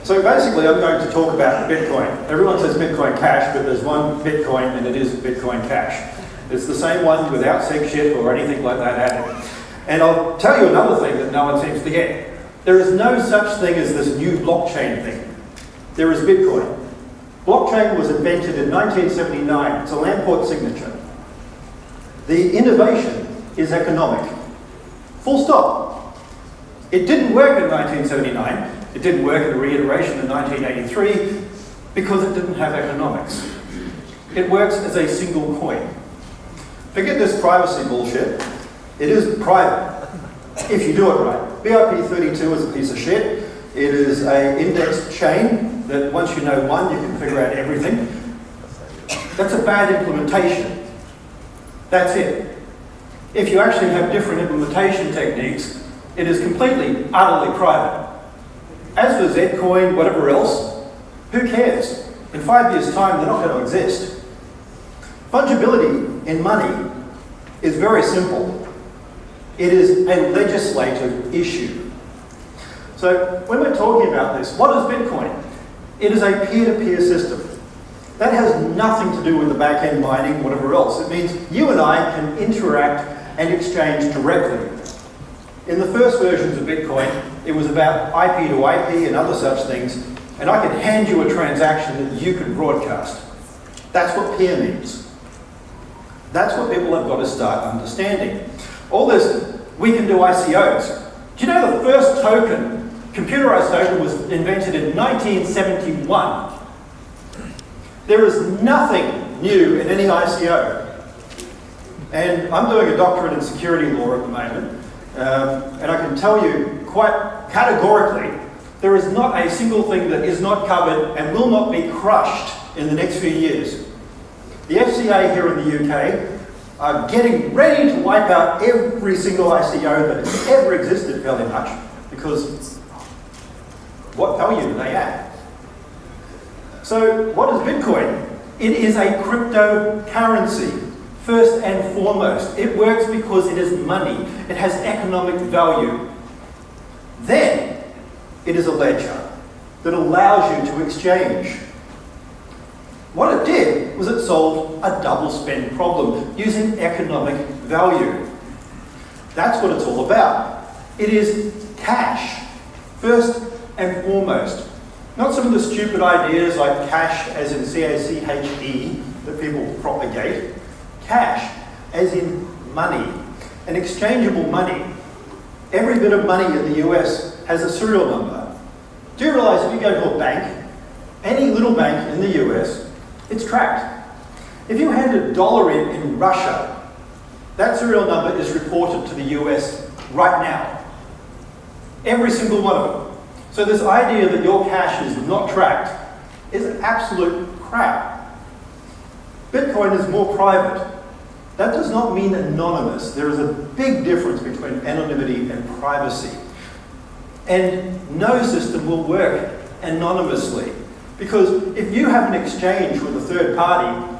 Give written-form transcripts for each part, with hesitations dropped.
So basically I'm going to talk about Bitcoin. Everyone says Bitcoin Cash, but there's one Bitcoin and it is Bitcoin Cash. It's the same one without censorship or anything like that added. And I'll tell you another thing that no one seems to get. There is no such thing as this new blockchain thing. There is Bitcoin. Blockchain was invented in 1979. It's a land port signature. The innovation is economic. Full stop. It didn't work in 1979. It didn't work in a reiteration in 1983 because it didn't have economics. It works as a single coin. Forget this privacy bullshit. It is private if you do it right. BIP32 is a piece of shit. It is an indexed chain that once you know one, you can figure out everything. That's a bad implementation. That's it. If you actually have different implementation techniques, it is completely, utterly private. As for Zcoin, whatever else, who cares? In 5 years' time, they're not going to exist. Fungibility in money is very simple. It is a legislative issue. So when we're talking about this, what is Bitcoin? It is a peer-to-peer system. That has nothing to do with the back-end mining, whatever else. It means you and I can interact and exchange directly. In the first versions of Bitcoin, it was about IP to IP and other such things, and I could hand you a transaction that you could broadcast. That's what peer means. That's what people have got to start understanding. All this, we can do ICOs. Do you know the first token, computerized token, was invented in 1971? There is nothing new in any ICO. And I'm doing a doctorate in security law at the moment, and I can tell you quite categorically, there is not a single thing that is not covered and will not be crushed in the next few years. The FCA here in the UK are getting ready to wipe out every single ICO that has ever existed fairly much, because what value do they add? So what is Bitcoin? It is a cryptocurrency. First and foremost, it works because it is money. It has economic value. Then, it is a ledger that allows you to exchange. What it did was it solved a double spend problem using economic value. That's what it's all about. It is cash, first and foremost. Not some of the stupid ideas like cash as in C-A-C-H-E that people propagate. Cash, as in money, and exchangeable money. Every bit of money in the US has a serial number. Do you realise if you go to a bank, any little bank in the US, it's tracked. If you hand $1 in Russia, that serial number is reported to the US right now. Every single one of them. So this idea that your cash is not tracked is absolute crap. Bitcoin is more private. That does not mean anonymous. There is a big difference between anonymity and privacy. And no system will work anonymously. Because if you have an exchange with a third party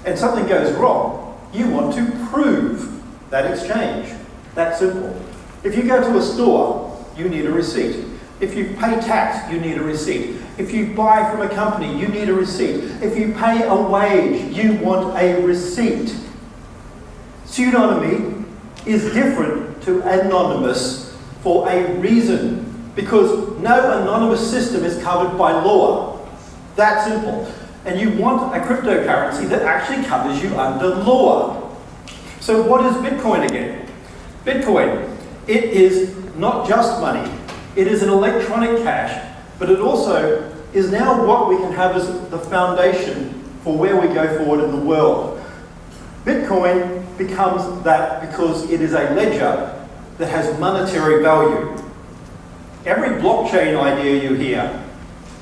and something goes wrong, you want to prove that exchange. That simple. If you go to a store, you need a receipt. If you pay tax, you need a receipt. If you buy from a company, you need a receipt. If you pay a wage, you want a receipt. Pseudonymy is different to anonymous for a reason, because no anonymous system is covered by law. That simple. And you want a cryptocurrency that actually covers you under law. So what is Bitcoin again? Bitcoin, it is not just money. It is an electronic cash, but it also is now what we can have as the foundation for where we go forward in the world. Bitcoin becomes that because it is a ledger that has monetary value. Every blockchain idea you hear,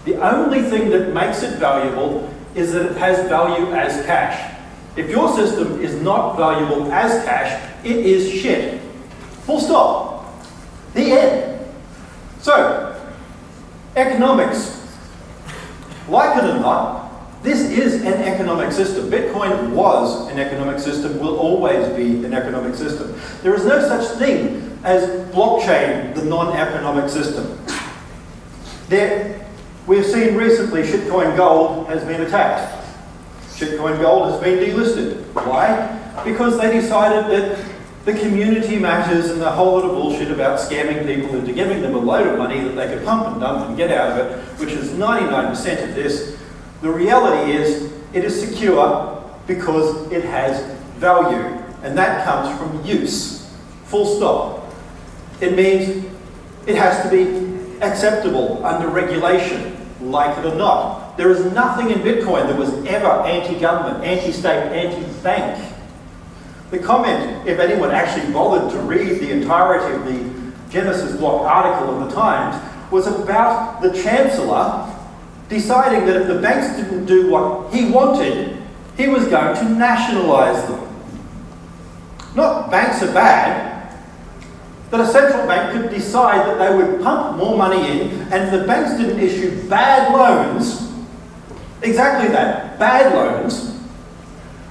the only thing that makes it valuable is that it has value as cash. If your system is not valuable as cash, it is shit. Full stop. The end. So, economics. Like it or not, this is an economic system. Bitcoin was an economic system, will always be an economic system. There is no such thing as blockchain, the non-economic system. There We've seen recently shitcoin gold has been attacked. Shitcoin gold has been delisted. Why? Because they decided that the community matters and the whole lot of bullshit about scamming people into giving them a load of money that they could pump and dump and get out of it, which is 99% of this. The reality is it is secure because it has value, and that comes from use. Full stop. It means it has to be acceptable under regulation, like it or not. There is nothing in Bitcoin that was ever anti-government, anti-state, anti-bank. The comment, if anyone actually bothered to read the entirety of the Genesis block article in the Times, was about the Chancellor deciding that if the banks didn't do what he wanted, he was going to nationalise them. Not banks are bad, that a central bank could decide that they would pump more money in, and if the banks didn't issue bad loans, exactly that, bad loans,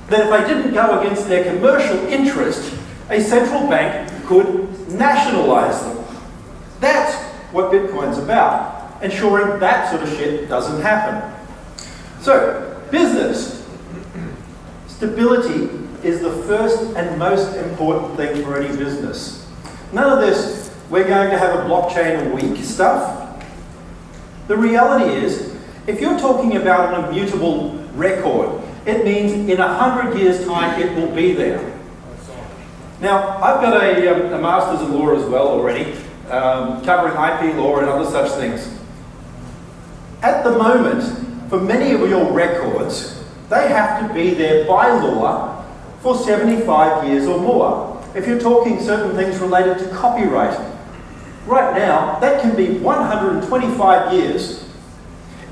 that if they didn't go against their commercial interest, a central bank could nationalise them. That's what Bitcoin's about, ensuring that sort of shit doesn't happen. So, business. Stability is the first and most important thing for any business. None of this, we're going to have a blockchain a week stuff. The reality is, if you're talking about an immutable record, it means in 100 years' time it will be there. Now, I've got a master's in law as well already, covering IP law and other such things. At the moment, for many of your records, they have to be there by law for 75 years or more. If you're talking certain things related to copyright, right now, that can be 125 years.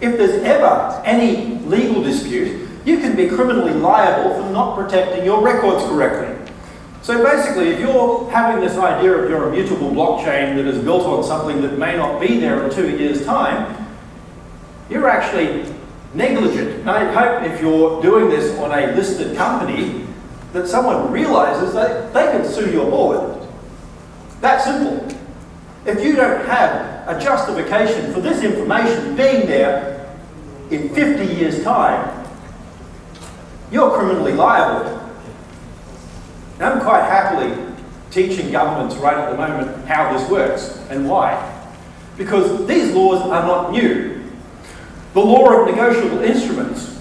If there's ever any legal dispute, you can be criminally liable for not protecting your records correctly. So basically, if you're having this idea of your immutable blockchain that is built on something that may not be there in 2 years' time, you're actually negligent. And I hope if you're doing this on a listed company, that someone realizes that they can sue your board. That simple. If you don't have a justification for this information being there in 50 years' time, you're criminally liable. And I'm quite happily teaching governments right at the moment how this works and why. Because these laws are not new. The law of negotiable instruments,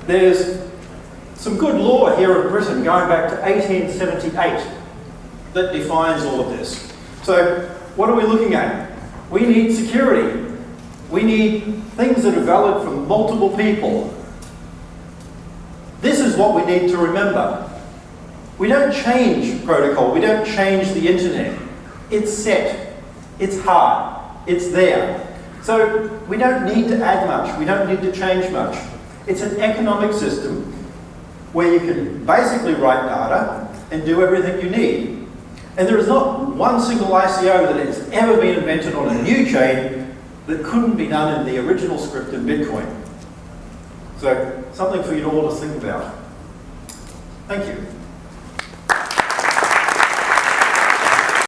there's some good law here in Britain going back to 1878 that defines all of this. So what are we looking at? We need security. We need things that are valid for multiple people. This is what we need to remember. We don't change protocol, we don't change the internet. It's set, it's hard, it's there. So we don't need to add much, we don't need to change much. It's an economic system where you can basically write data and do everything you need. And there is not one single ICO that has ever been invented on a new chain that couldn't be done in the original script of Bitcoin. So, something for you all to think about. Thank you.